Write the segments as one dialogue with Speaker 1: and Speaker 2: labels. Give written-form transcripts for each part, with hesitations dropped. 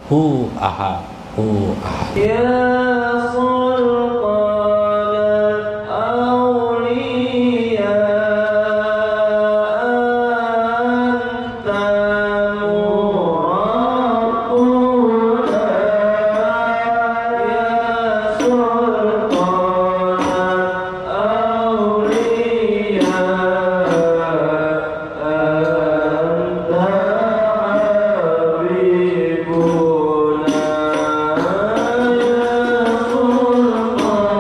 Speaker 1: hu ahad, hu ahad.
Speaker 2: Ya sultan awliya anta murabuna. Ya sultan awliya anta habibuna. Ya sultan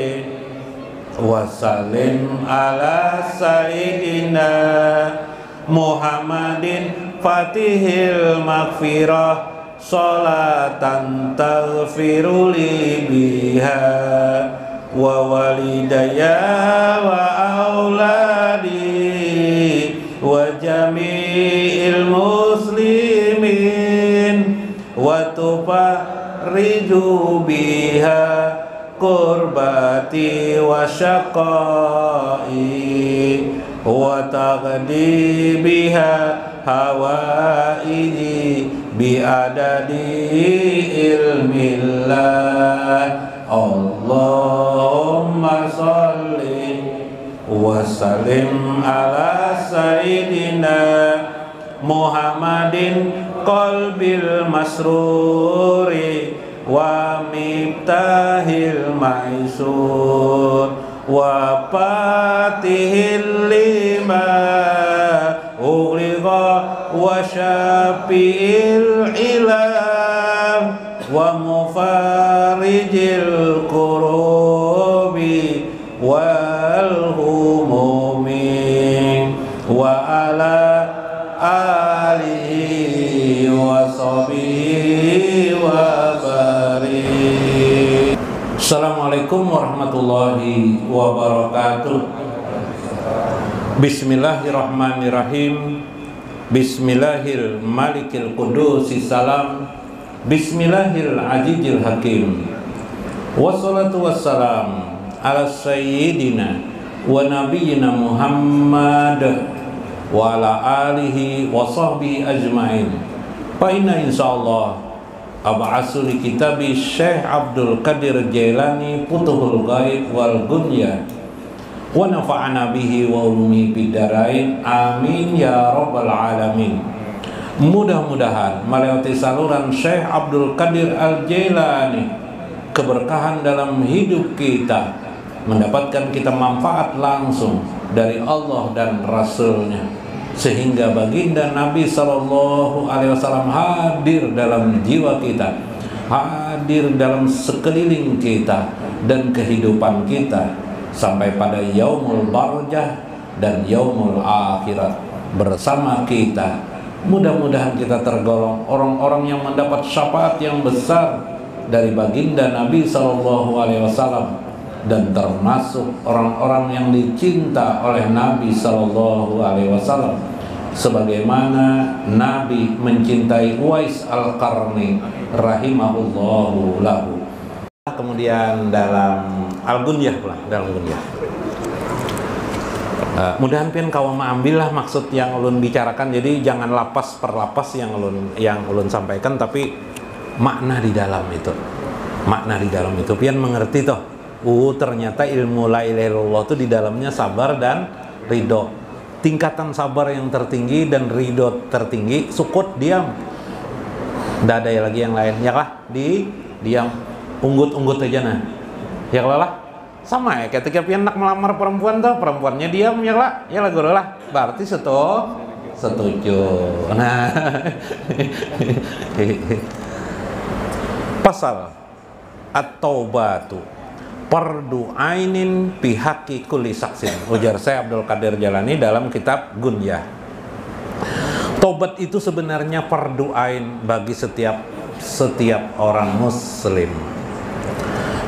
Speaker 1: sholli wa sallim ala sayyidina Muhammadin fatihil maghfirah sholatan taghfiru li biha wa walidayya wa auladi wa jami'il muslimin wa tufarriju biha kurbati wa syaqai wa taqdi biha hawaiji biadadi ilmillah. Allahumma sholli wa sallim ala sayyidina Muhammadin qalbil masruri wa miftahil maisur wa fatihil lima ughliqa wa syafi'il ilam wa mufarijil kurubi wal humumi wa ala alihi wa sahbihi wa barik. Assalamualaikum warahmatullahi wabarakatuh. Bismillahirrahmanirrahim. Bismillahil malikil qudusis salam. Bismillahil azizil hakim. Wassalatu wassalam ala sayyidina wa nabiyyina Muhammad wa ala alihi wa sahbihi ajma'in. Fa inna insyaallah ab'asu li kitabi Syekh Abdul Qadir Jailani Futuhul Ghaib wal Gunyah wa nafa'ana bihi wa ulumihi bidarain amin ya rabbal alamin. Mudah-mudahan melewati saluran Syekh Abdul Qadir Al-Jailani keberkahan dalam hidup kita, mendapatkan kita manfaat langsung dari Allah dan Rasulnya, sehingga baginda Nabi SAW hadir dalam jiwa kita, hadir dalam sekeliling kita dan kehidupan kita sampai pada yaumul barzah dan yaumul akhirat bersama kita. Mudah-mudahan kita tergolong orang-orang yang mendapat syafaat yang besar dari baginda Nabi SAW dan termasuk orang-orang yang dicinta oleh Nabi SAW, sebagaimana Nabi mencintai Uwais Al-Qarni rahimahullahu lahu. Kemudian dalam Al-Gunyah pula, dalam Gunyah. Mudahan pian kau ambillah maksud yang ulun bicarakan, jadi jangan lapas per lapas yang ulun sampaikan, tapi makna di dalam itu, makna di dalam itu pian mengerti toh. Ternyata ilmu la ilaha illallah itu di dalamnya sabar dan ridho. Tingkatan sabar yang tertinggi dan ridho tertinggi, sukut diam. Nggak ada lagi yang lain, ya lah, diam, unggut aja nah, ya lah. Sama ya, ketika pian nak melamar perempuan tuh, perempuannya diam ya lah guru lah, berarti setuju. Nah, pasal at-taubatu fardu ainin bihaqi kulli saksin, ujar saya Abdul Qadir Jailani dalam kitab Gunyah. Tobat itu sebenarnya fardu ain bagi setiap orang muslim.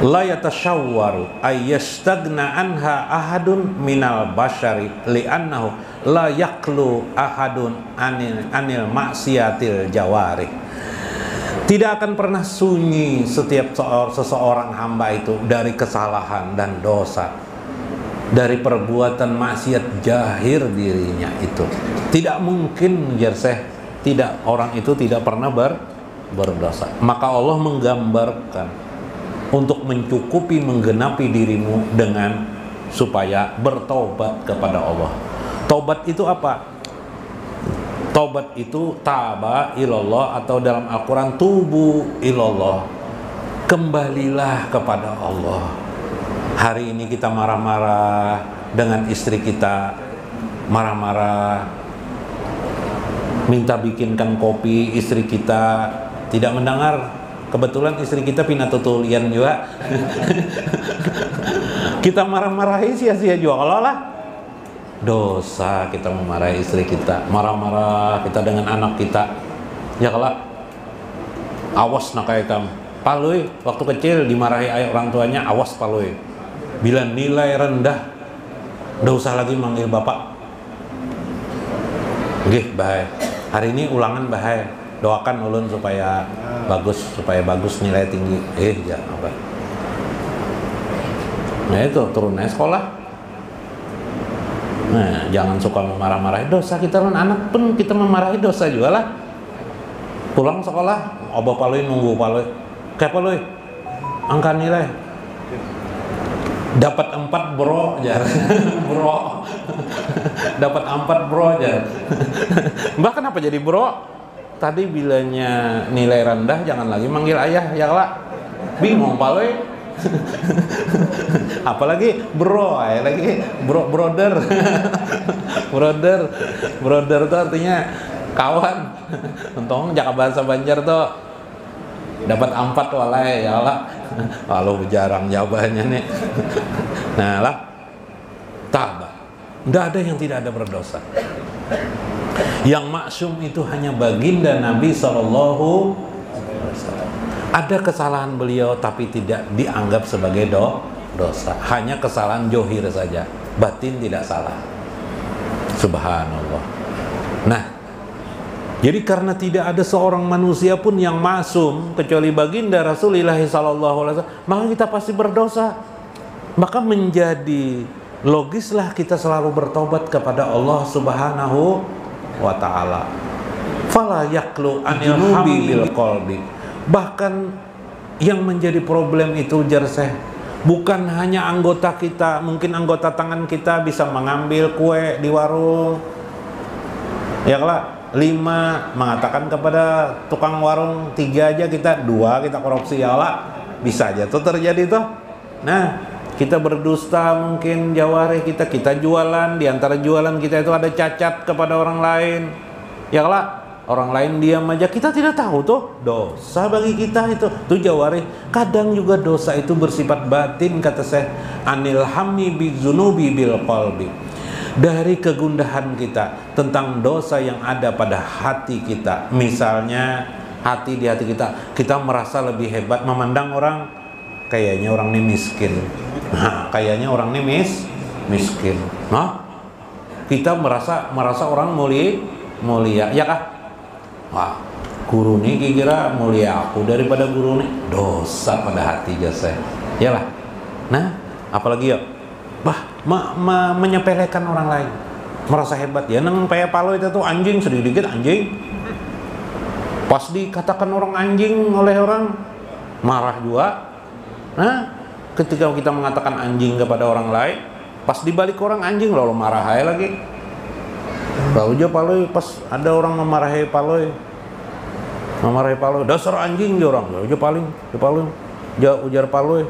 Speaker 1: La yatashawwaru ayyastagna anha ahadun minal bashari li'annahu la yaklu ahadun anil maksiatil jawari. Tidak akan pernah sunyi setiap seseorang hamba itu dari kesalahan dan dosa, dari perbuatan maksiat jahir dirinya itu. Tidak mungkin tidak, orang itu tidak pernah berdosa. Maka Allah menggambarkan untuk mencukupi, menggenapi dirimu dengan supaya bertobat kepada Allah. Tobat itu apa? Tobat itu taba ilallah, atau dalam Al-Quran tubu ilallah, kembalilah kepada Allah. Hari ini kita marah-marah dengan istri kita, marah-marah, minta bikinkan kopi, istri kita tidak mendengar. Kebetulan istri kita pinatutulian juga. Kita marah-marahi sia-sia juga kalau lah. Dosa kita memarahi istri kita, marah-marah kita dengan anak kita. Ya kalau awas nak kayak kamu. Palui waktu kecil dimarahi ayah orang tuanya, awas palui. Bila nilai rendah, udah usah lagi manggil bapak. Gih, bahaya. Hari ini ulangan bahaya. Doakan ulun supaya bagus nilai tinggi. Ya apa? Nah itu turunnya sekolah. Nah, jangan suka memarah-marahi dosa kita kan anak pun kita memarahi dosa juga lah. Pulang sekolah, obah palui nunggu palui. Kayak palui, angka nilai. Dapat 4 bro aja. Bro. Dapat 4 bro aja. Mbak kenapa jadi bro? Tadi bilanya nilai rendah jangan lagi manggil ayah ya lah. Bingung palui. Apalagi bro, lagi brother. brother itu artinya kawan. Untung jaka bahasa Banjar tuh dapat 4 walai ya Allah. Lalu jarang jawabannya nih. Nah lah, tabah. Tidak ada yang tidak ada berdosa. Yang maksum itu hanya baginda Nabi SAW. Ada kesalahan beliau tapi tidak dianggap sebagai dosa. Hanya kesalahan johir saja. Batin tidak salah. Subhanallah. Nah, jadi karena tidak ada seorang manusia pun yang maksum kecuali baginda Rasulullah SAW, maka kita pasti berdosa. Maka menjadi logislah kita selalu bertobat kepada Allah Subhanahu wa ta'ala. Fala yaklu anil hammi bil qalbi. Bahkan yang menjadi problem itu jerseh bukan hanya anggota kita, mungkin anggota tangan kita bisa mengambil kue di warung. Ya lah, 5 mengatakan kepada tukang warung 3 aja kita, 2 kita korupsi ya lah. Bisa aja tuh terjadi tuh. Nah, kita berdusta mungkin jawari kita jualan, di antara jualan kita itu ada cacat kepada orang lain. Ya lah, orang lain diam aja, kita tidak tahu tuh dosa bagi kita itu. Tuh jawari, kadang juga dosa itu bersifat batin kata saya. Anil hammi bizunubi bil qalbi. Dari kegundahan kita tentang dosa yang ada pada hati kita. Misalnya di hati kita merasa lebih hebat memandang orang, kayaknya orang ini miskin. Nah, kayaknya orang ini miskin. Nah, kita merasa orang mulia, ya kah? Wah, guru nih kira mulia aku daripada guru nih. Dosa pada hati jasa. Yalah. Nah, apalagi ya? Menyepelekan orang lain. Merasa hebat ya. Neng paya palo itu tuh anjing sedikit anjing. Pas dikatakan orang anjing oleh orang, marah juga. Nah, ketika kita mengatakan anjing kepada orang lain, pas dibalik orang anjing lalu marah aja lagi. Lalu aja paloi pas ada orang memarahi paloi, dasar anjing dia orang, lalu aja paling ujar paloi,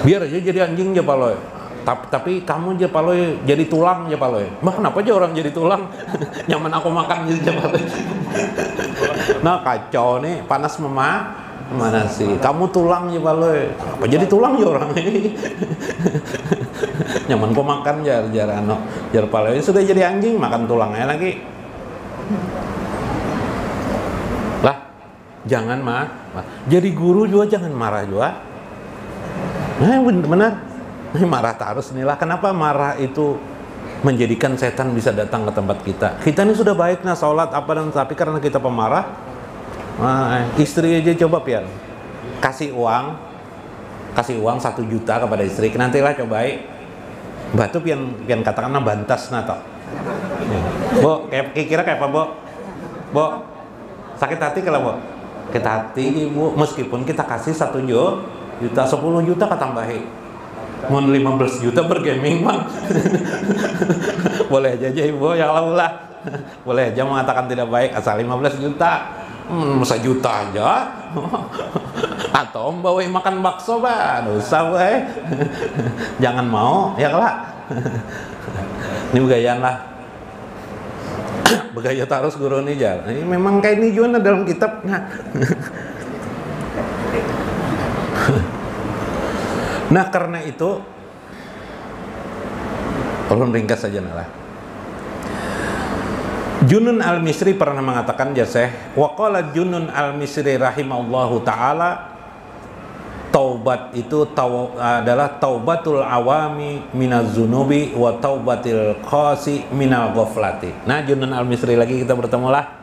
Speaker 1: biar aja jadi anjing aja paloi, tapi kamu aja paloi jadi tulang aja paloi. Mbak kenapa aja orang jadi tulang? Nyaman aku makan aja paloi. Nah kacau nih, panas mana sih? Kamu tulang ya paloi, apa jadi tulang ya orang ini? Nyaman kok makan jar paloi sudah jadi anjing makan tulangnya lagi. Lah, jangan jadi guru juga jangan marah juga. Nah, benar. Marah terus nih lah. Kenapa marah itu menjadikan setan bisa datang ke tempat kita? Kita ini sudah baik nah sholat apa dan tapi karena kita pemarah. Nah, istri aja coba pian kasih uang 1 juta kepada istri, nantilah cobain batu pian katakanlah bantas nato. Bo, kira kayak apa bo? Sakit hati kalau bo? Sakit hati ibu, meskipun kita kasih 1 juta, 10 juta ketambahi. Mau 15 juta bergaming mah. Boleh aja ibu, ya Allah. Boleh aja mengatakan tidak baik asal 15 juta. 1 juta aja. Atau bawa makan bakso bah, dosa weh. Jangan mau, ya lah. Ini begayaan lah. Begaya terus guru nih jar. Ini memang kayak ini juga dalam kitab. Nah karena itu, ulun ringkas saja lah. Junun al-Misri pernah mengatakan jaseh, waqala Junun al-Misri rahimahullahu ta'ala, taubat itu adalah taubatul awami minaz zunubi wa taubatil khasi minal ghaflati. Nah Junun al-Misri lagi kita bertemu lah.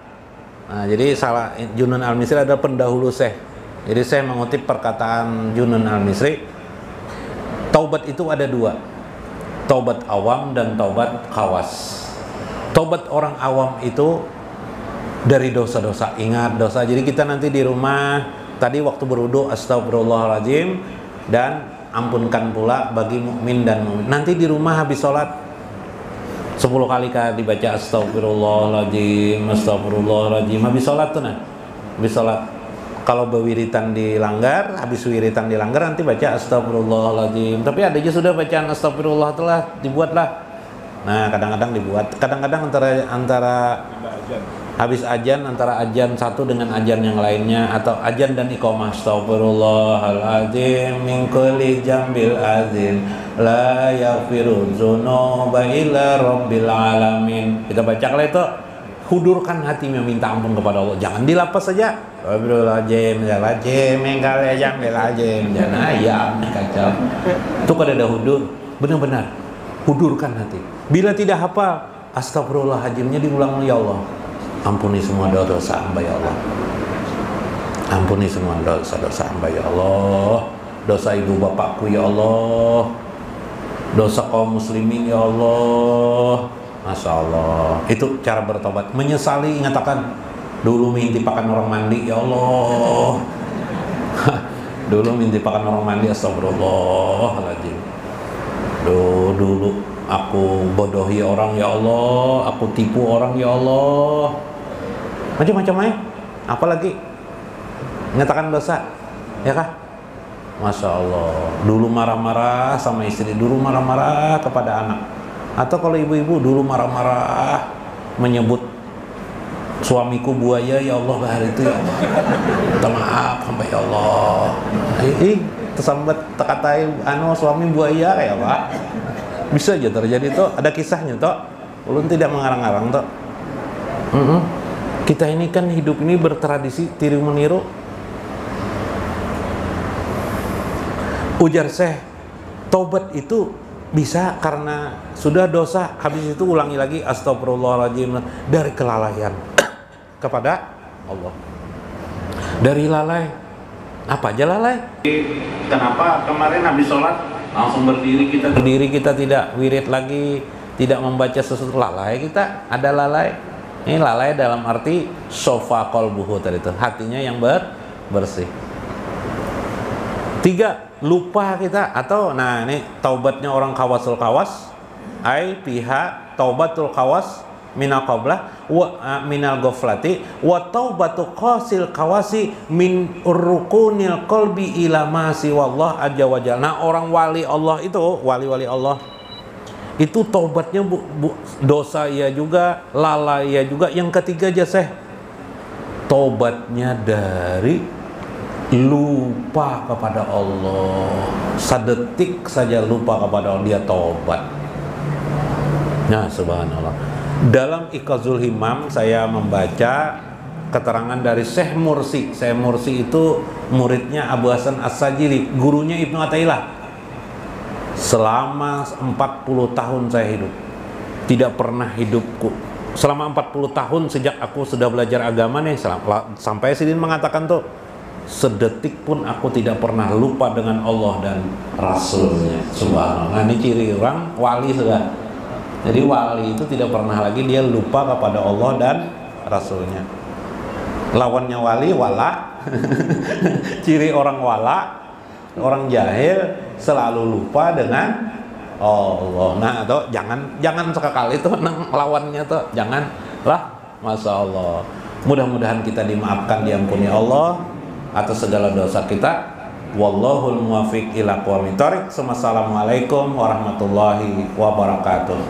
Speaker 1: Nah, jadi salah, Junun al-Misri adalah pendahulu Syekh. Jadi saya mengutip perkataan Junun al-Misri, taubat itu ada dua, taubat awam dan taubat khawas. Taubat orang awam itu dari dosa-dosa, ingat dosa. Jadi kita nanti di rumah, tadi waktu berwudu astagfirullahaladzim dan ampunkan pula bagi mukmin dan mukmin. Nanti di rumah habis sholat 10 kali dibaca astagfirullahaladzim, astagfirullahaladzim. Habis sholat tuh nah, habis sholat. Kalau bewiritan dilanggar, habis wiritan dilanggar nanti baca astagfirullahaladzim. Tapi ada aja sudah bacaan astagfirullah telah dibuatlah. Nah kadang-kadang dibuat, kadang-kadang antara habis ajan, antara ajan satu dengan ajan yang lainnya, atau ajan dan iqamah astagfirullahaladzim min kulli jambil azim la yaghfiru dzunuba illa rabbil alamin. Kita baca kalau itu, hudurkan hati meminta ampun kepada Allah, jangan dilapas saja astagfirullahaladzim min jambil azim, jangan ayam kacau itu. Kada ada hudur, benar-benar hudurkan hati. Bila tidak hafal, astagfirullahaladzimnya diulang, ya Allah ampuni semua dosa hamba ya Allah, ampuni semua dosa-dosa hamba ya Allah, dosa ibu bapakku ya Allah, dosa kaum muslimin ya Allah. Masya Allah, itu cara bertobat. Menyesali, ingatakan dulu mintipakan orang mandi ya Allah. Dulu mintipakan orang mandi, astagfirullahaladzim. Dulu aku bodohi orang ya Allah, aku tipu orang ya Allah, macam-macam apalagi nyatakan dosa, ya kah? Masya Allah, dulu marah-marah sama istri, dulu marah-marah kepada anak, atau kalau ibu-ibu dulu marah-marah menyebut suamiku buaya ya Allah, hari itu ya Allah, minta maaf sampai ya Allah, tersambat terkatai suami buaya kayak apa? Bisa aja terjadi tuh, ada kisahnya tuh. Ulun tidak mengarang-arang tuh. Kita ini kan hidup ini bertradisi tiru meniru. Ujar Syekh, taubat itu bisa karena sudah dosa, habis itu ulangi lagi astagfirullahaladzim dari kelalaian kepada Allah. Dari lalai, apa aja lalai? Kenapa kemarin habis sholat langsung berdiri, kita tidak wirid lagi, tidak membaca sesuatu, lalai kita, ada lalai. Ini lalai dalam arti sofa qalbuhu tadi itu, hatinya yang bersih. 3, lupa kita, atau nah ini taubatnya orang kawasul kawas, pihak taubatul kawas minal qablah wa minal ghaflati wa taubatu qasil kawasi min rukunil qalbi ila ma siwallah azza wajalla. Nah orang wali Allah itu, wali-wali Allah itu taubatnya dosa ya juga, lalai ya juga. Yang ketiga aja Syekh, taubatnya dari lupa kepada Allah, sedetik saja lupa kepada Allah dia taubat. Nah subhanallah. Dalam Iqazul Himam saya membaca keterangan dari Syekh Mursi. Syekh Mursi itu muridnya Abu Hasan As-Sajili, gurunya Ibnu Athaillah. Selama 40 tahun saya hidup, tidak pernah hidupku selama 40 tahun sejak aku sudah belajar agama nih, sampai Sidin mengatakan tuh, sedetik pun aku tidak pernah lupa dengan Allah dan Rasulnya. Subhanallah. Nah, ini ciri orang wali sudah. Jadi wali itu tidak pernah lagi dia lupa kepada Allah dan Rasulnya. Lawannya wali, wala. Ciri orang wala, orang jahil selalu lupa dengan Allah. Nah, atau jangan sekali itu lawannya tuh, jangan lah. Masya Allah. Mudah-mudahan kita dimaafkan, diampuni Allah atas segala dosa kita. Wallahul muwaffiq ila aqwamit thoriq. Assalamualaikum warahmatullahi wabarakatuh.